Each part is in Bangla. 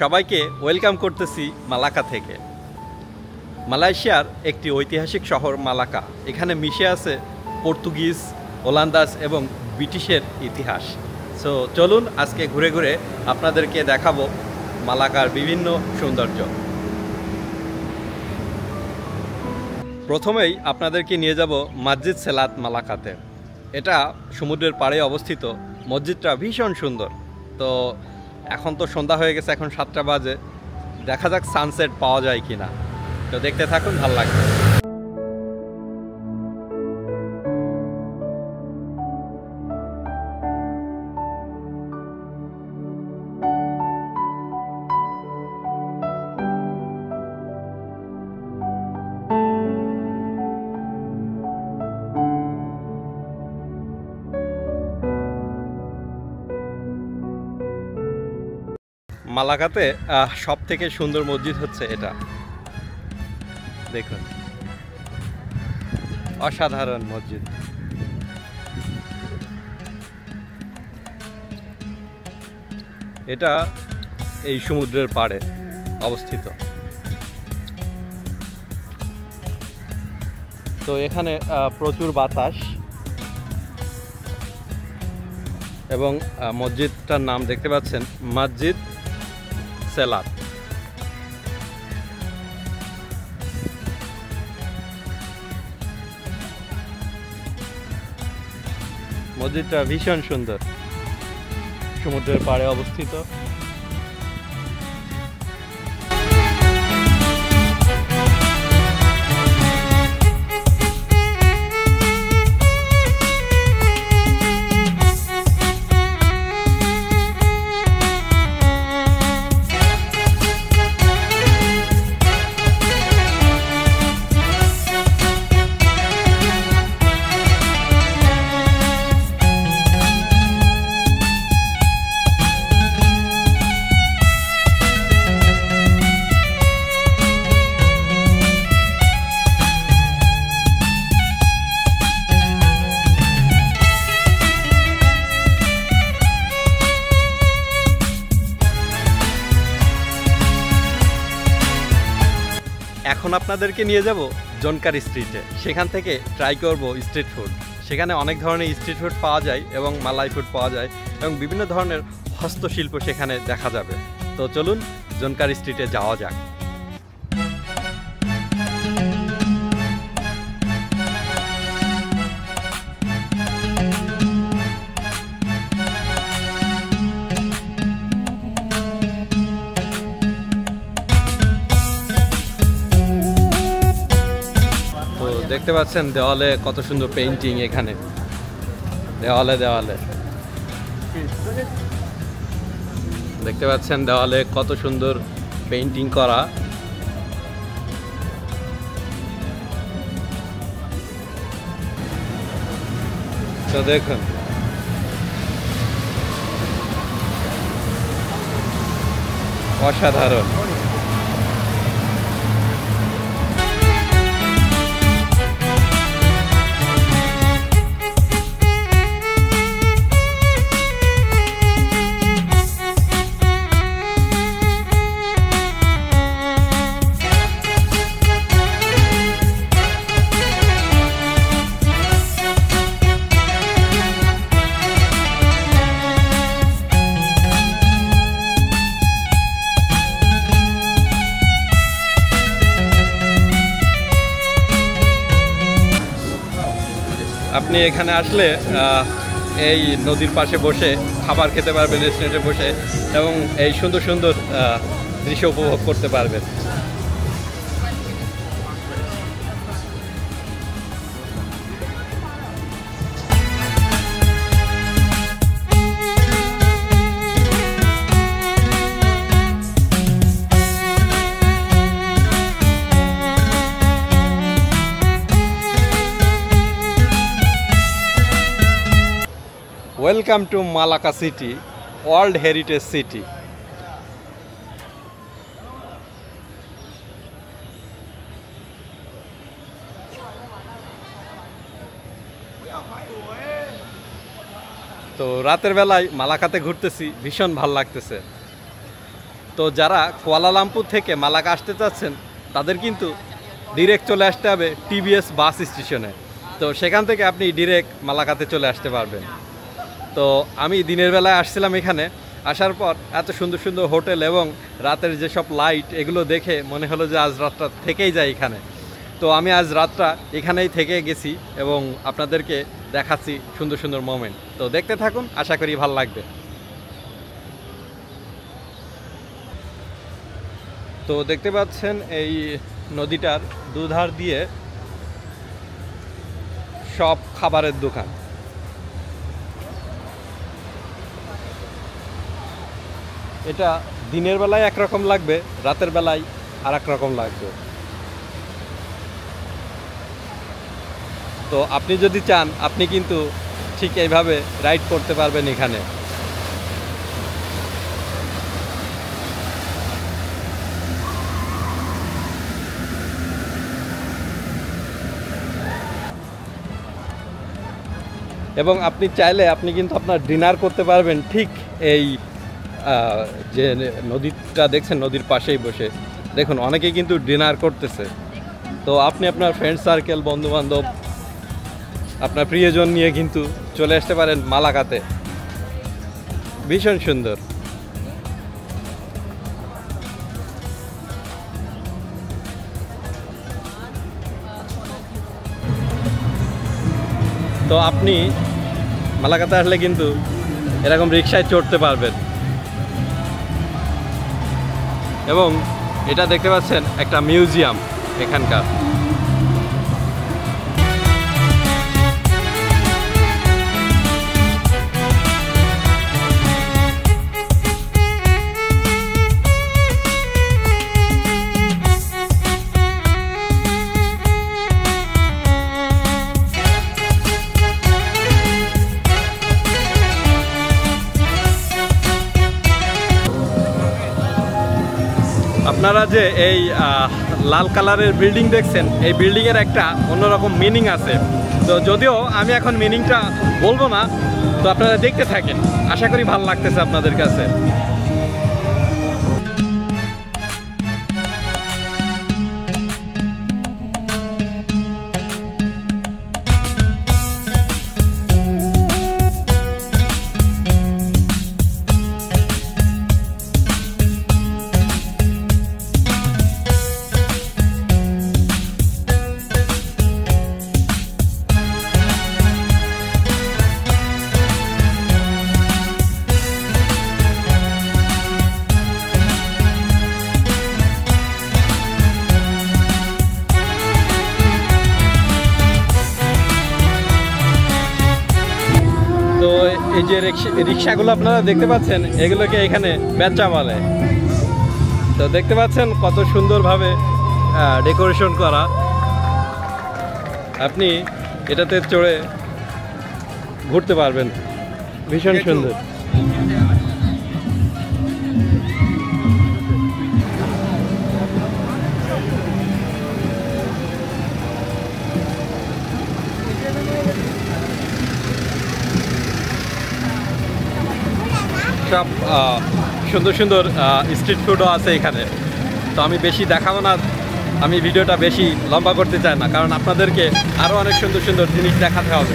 সবাইকে ওয়েলকাম করতেছি মালাকা থেকে। মালয়েশিয়ার একটি ঐতিহাসিক শহর মালাকা। এখানে মিশে আছে পর্তুগিজ, ওলান্দাজ এবং ব্রিটিশের ইতিহাস। সো চলুন আজকে ঘুরে ঘুরে আপনাদেরকে দেখাবো মালাকার বিভিন্ন সৌন্দর্য। প্রথমেই আপনাদেরকে নিয়ে যাব মসজিদ সেলাত মালাকাতে। এটা সমুদ্রের পাড়ে অবস্থিত। মসজিদটা ভীষণ সুন্দর। তো এখন তো সন্ধ্যা হয়ে গেছে, এখন 7টা বাজে। দেখা যাক সানসেট পাওয়া যায় কিনা। তো দেখতে থাকুন, ভালো লাগবে। মালাকাতে সব থেকে সুন্দর মসজিদ হচ্ছে এটা। দেখুন, অসাধারণ মসজিদ। এটা এই সমুদ্রের পাড়ে অবস্থিত। তো এখানে প্রচুর বাতাস এবং মসজিদটার নাম দেখতে পাচ্ছেন মসজিদ সেলাত। মসজিদটা ভীষণ সুন্দর, সমুদ্রের পাড়ে অবস্থিত। এখন আপনাদেরকে নিয়ে যাব জনকার স্ট্রিটে। সেখান থেকে ট্রাই করব স্ট্রিট ফুড। সেখানে অনেক ধরনের স্ট্রিট ফুড পাওয়া যায় এবং মালাই ফুড পাওয়া যায় এবং বিভিন্ন ধরনের হস্তশিল্প সেখানে দেখা যাবে। তো চলুন জনকার স্ট্রিটে যাওয়া যাক। দেখতে পাচ্ছেন দেওয়ালে কত সুন্দর পেইন্টিং। এখানে দেওয়ালে দেওয়ালে দেখতে পাচ্ছেন দেওয়ালে কত সুন্দর পেইন্টিং করা। তো দেখুন, অসাধারণ। আপনি এখানে আসলে এই নদীর পাশে বসে খাবার খেতে পারবেন, রেস্টুরেন্টে বসে, এবং এই সুন্দর সুন্দর দৃশ্য উপভোগ করতে পারবেন। Welcome to মালাকা city, world heritage city. তো রাতের বেলায় মালাকাতে ঘুরতেছি, ভীষণ ভালো লাগতেছে। তো যারা কুয়ালালামপুর থেকে মালাকা আসতে চাচ্ছেন তাদের কিন্তু ডিরেক্ট চলে আসতে হবে টিভিএস বাস স্টেশনে। তো সেখান থেকে আপনি ডিরেক্ট মালাকাতে চলে আসতে পারবেন। তো আমি দিনের বেলায় আসছিলাম এখানে, আসার পর এত সুন্দর সুন্দর হোটেল এবং রাতের যেসব লাইট এগুলো দেখে মনে হলো যে আজ রাতটা থেকেই যায় এখানে। তো আমি আজ রাতটা এখানেই থেকে গেছি এবং আপনাদেরকে দেখাচ্ছি সুন্দর সুন্দর মোমেন্ট। তো দেখতে থাকুন, আশা করি ভালো লাগবে। তো দেখতে পাচ্ছেন এই নদীটার দুধার দিয়ে সব খাবারের দোকান। এটা দিনের বেলায় একরকম লাগবে, রাতের বেলায় আর এক রকম লাগবে। তো আপনি যদি চান আপনি কিন্তু ঠিক এইভাবে রাইড করতে পারবেন এখানে। এবং আপনি চাইলে আপনি কিন্তু আপনার ডিনার করতে পারবেন ঠিক এই যে নদীটা দেখছেন, নদীর পাশেই বসে দেখুন অনেকেই কিন্তু ডিনার করতেছে। তো আপনি আপনার ফ্রেন্ড সার্কেল, বন্ধুবান্ধব, আপনার প্রিয়জন নিয়ে কিন্তু চলে আসতে পারেন মালাকাতে। ভীষণ সুন্দর। তো আপনি মালাকাতে আসলে কিন্তু এরকম রিক্সায় চড়তে পারবেন। এবং এটা দেখতে পাচ্ছেন একটা মিউজিয়াম এখানকার। আপনারা যে এই লাল কালারের বিল্ডিং দেখছেন, এই বিল্ডিংয়ের একটা অন্যরকম মিনিং আছে। তো যদিও আমি এখন মিনিংটা বলবো না, তো আপনারা দেখতে থাকেন, আশা করি ভালো লাগতেছে আপনাদের কাছে। তো এই যে রিক্সাগুলো আপনারা দেখতে পাচ্ছেন, এগুলোকে এখানে বেচা বলে। তো দেখতে পাচ্ছেন কত সুন্দরভাবে ডেকোরেশন করা। আপনি এটাতে চড়ে ঘুরতে পারবেন, ভীষণ সুন্দর। সব সুন্দর সুন্দর স্ট্রিট ফুডও আছে এখানে। তো আমি বেশি দেখাবো না, আমি ভিডিওটা বেশি লম্বা করতে চাই না, কারণ আপনাদেরকে আরও অনেক সুন্দর সুন্দর জিনিস দেখাতে হবে।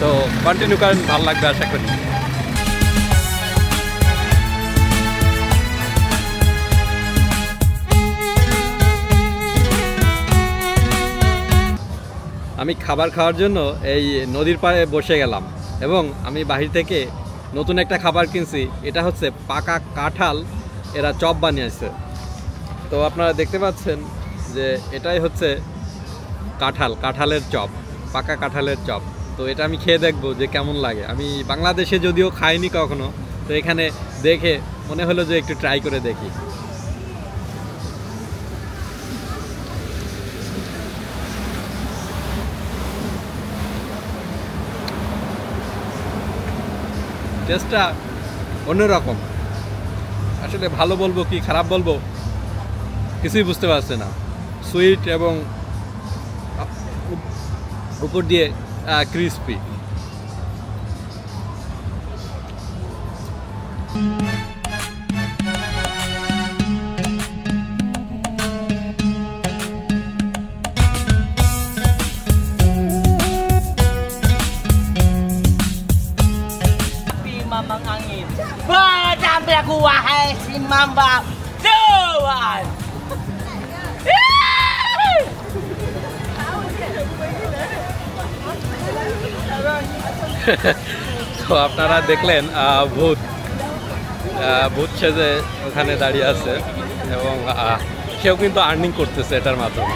তো কন্টিনিউ করেন, ভালো লাগবে আশা করি। আমি খাবার খাওয়ার জন্য এই নদীর পাড়ে বসে গেলাম এবং আমি বাহির থেকে নতুন একটা খাবার কিনছি। এটা হচ্ছে পাকা কাঁঠাল, এরা চপ বানিয়েছে। তো আপনারা দেখতে পাচ্ছেন যে এটাই হচ্ছে কাঁঠালের চপ, পাকা কাঁঠালের চপ। তো এটা আমি খেয়ে দেখবো যে কেমন লাগে। আমি বাংলাদেশে যদিও খাইনি কখনো, তো এখানে দেখে মনে হলো যে একটু ট্রাই করে দেখি। টেস্টটা অন্যরকম। আসলে ভালো বলবো কি খারাপ বলবো কিছুই বুঝতে পারছে না। সুইট এবং উপর দিয়ে ক্রিসপি। তো আপনারা দেখলেন ভূত ভূত সেজে ওখানে দাঁড়িয়ে আছে এবং সেও কিন্তু আর্নিং করতেছে এটার মাধ্যমে।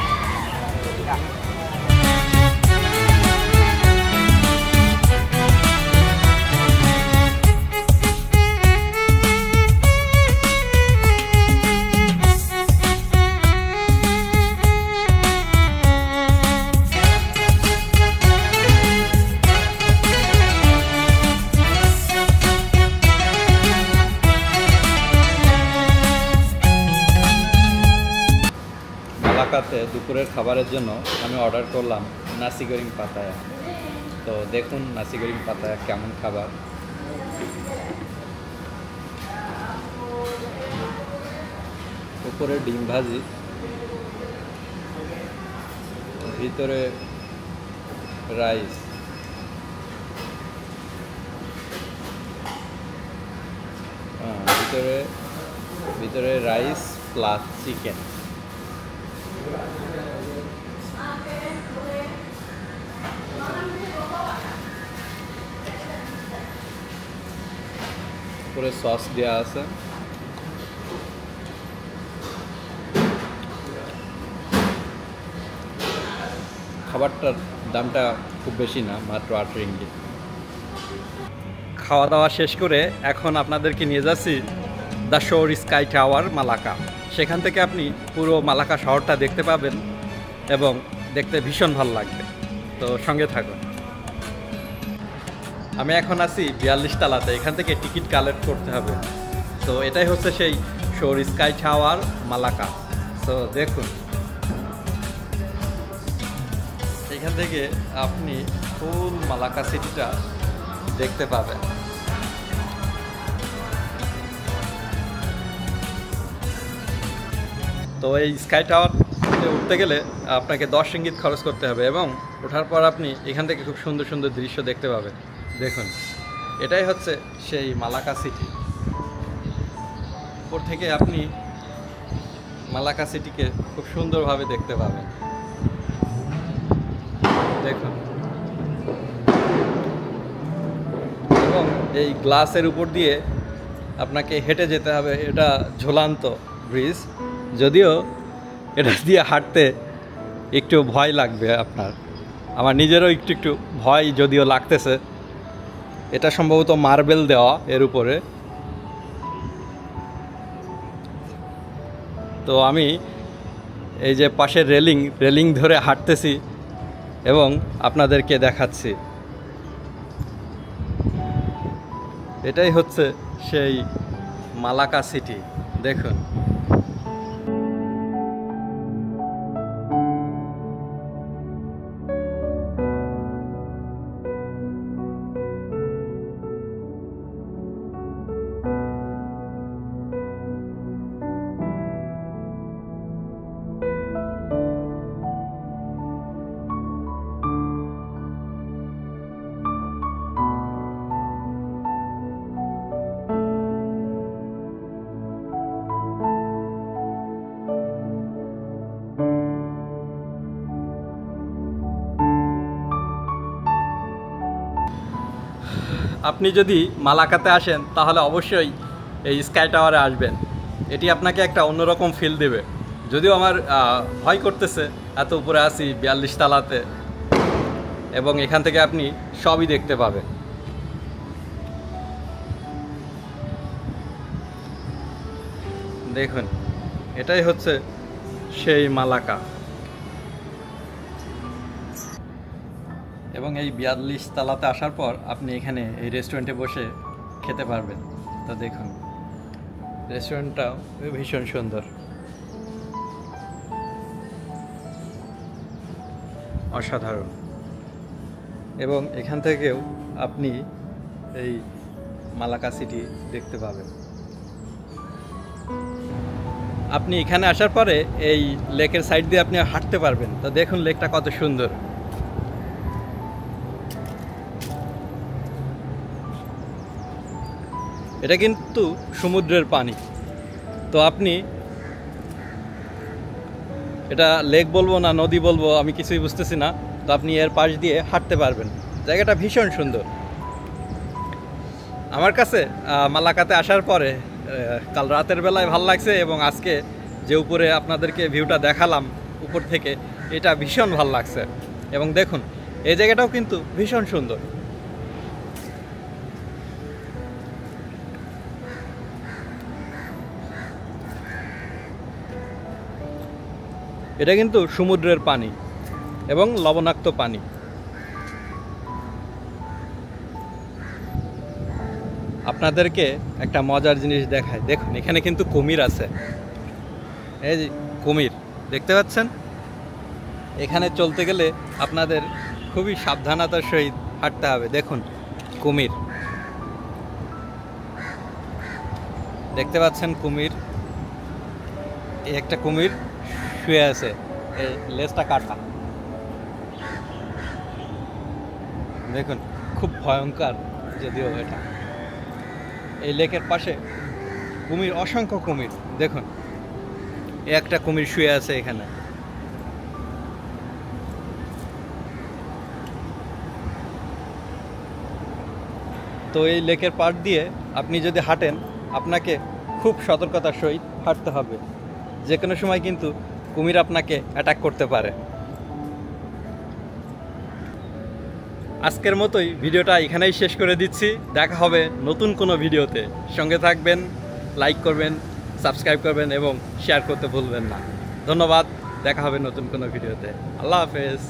মালাকাতে দুপুরের খাবারের জন্য আমি অর্ডার করলাম নাসি গরিং পাতায়া। তো দেখুন নাসি গরিং পাতায়া কেমন খাবার। উপরে ডিম ভাজি, ভিতরে রাইস, ভিতরে রাইস প্লাস চিকেন। পুরো সস দেওয়া আছে। খাবারটার দামটা খুব বেশি না, মাত্র 8 রিঙ্গিত। খাওয়া দাওয়া শেষ করে এখন আপনাদেরকে নিয়ে যাচ্ছি দ্য শোর স্কাই টাওয়ার মালাকা। সেখান থেকে আপনি পুরো মালাকা শহরটা দেখতে পাবেন এবং দেখতে ভীষণ ভালো লাগবে। তো সঙ্গে থাকুন। আমি এখন আছি 42 তলাতে, এখান থেকে টিকিট কালেক্ট করতে হবে। তো এটাই হচ্ছে সেই শোর স্কাই টাওয়ার মালাকা। তো দেখুন এখান থেকে আপনি ফুল মালাকা সিটিটা দেখতে পাবেন। তো এই স্কাই টাওয়ারে উঠতে গেলে আপনাকে 10 রিঙ্গিত খরচ করতে হবে এবং ওঠার পর আপনি এখান থেকে খুব সুন্দর সুন্দর দৃশ্য দেখতে পাবেন। দেখুন এটাই হচ্ছে সেই মালাকা সিটি। উপর থেকে আপনি মালাকা সিটিকে খুব সুন্দরভাবে দেখতে পাবেন। দেখুন এবং এই গ্লাসের উপর দিয়ে আপনাকে হেঁটে যেতে হবে। এটা ঝোলান্ত ব্রিজ, যদিও এটা দিয়ে হাঁটতে একটু ভয় লাগবে আপনার। আমার নিজেরও একটু একটু ভয় যদিও লাগতেছে। এটা সম্ভবত মার্বেল দেওয়া এর উপরে। তো আমি এই যে পাশের রেলিং ধরে হাঁটতেছি এবং আপনাদেরকে দেখাচ্ছি। এটাই হচ্ছে সেই মালাকা সিটি। দেখুন আপনি যদি মালাকাতে আসেন তাহলে অবশ্যই এই স্কাই টাওয়ারে আসবেন। এটি আপনাকে একটা অন্যরকম ফিল দেবে। যদিও আমার ভয় করতেছে, এত উপরে আছি 42 তলাতে এবং এখান থেকে আপনি সবই দেখতে পাবেন। দেখুন এটাই হচ্ছে সেই মালাকা এবং এই 42 তলাতে আসার পর আপনি এখানে এই রেস্টুরেন্টে বসে খেতে পারবেন। তো দেখুন রেস্টুরেন্টটাও ভীষণ সুন্দর, অসাধারণ। এবং এখান থেকেও আপনি এই মালাকা সিটি দেখতে পাবেন। আপনি এখানে আসার পরে এই লেকের সাইড দিয়ে আপনি হাঁটতে পারবেন। তো দেখুন লেকটা কত সুন্দর। এটা কিন্তু সমুদ্রের পানি। তো আপনি এটা লেক বলবো না নদী বলবো আমি কিছুই বুঝতেছি না। তো আপনি এর পাশ দিয়ে হাঁটতে পারবেন। জায়গাটা ভীষণ সুন্দর। আমার কাছে মালাকাতে আসার পরে কাল রাতের বেলায় ভাল লাগছে এবং আজকে যে উপরে আপনাদেরকে ভিউটা দেখালাম উপর থেকে, এটা ভীষণ ভাল লাগছে। এবং দেখুন এই জায়গাটাও কিন্তু ভীষণ সুন্দর। এটা কিন্তু সমুদ্রের পানি এবং লবণাক্ত পানি। আপনাদেরকে একটা মজার জিনিস দেখায়, দেখুন এখানে কিন্তু কুমির আছে। এই যে কুমির দেখতে পাচ্ছেন, এখানে চলতে গেলে আপনাদের খুবই সাবধানতার সহিত হাঁটতে হবে। দেখুন কুমির দেখতে পাচ্ছেন, কুমির, এই একটা কুমির শুয়ে আছে, এই লেজটা কাটা। দেখুন খুব ভয়ঙ্কর যদিও এটা। এই লেকের পাশে কুমির, অসংখ্য কুমির। দেখুন এই একটা কুমির শুয়ে আছে এখানে। তো এই লেকের পাড় দিয়ে আপনি যদি হাঁটেন, আপনাকে খুব সতর্কতার সহিত হাঁটতে হবে। যে কোনো সময় কিন্তু কুমির আপনাকে অ্যাটাক করতে পারে। আজকের মতোই ভিডিওটা এখানেই শেষ করে দিচ্ছি। দেখা হবে নতুন কোনো ভিডিওতে। সঙ্গে থাকবেন, লাইক করবেন, সাবস্ক্রাইব করবেন এবং শেয়ার করতে ভুলবেন না। ধন্যবাদ। দেখা হবে নতুন কোনো ভিডিওতে। আল্লাহ হাফেজ।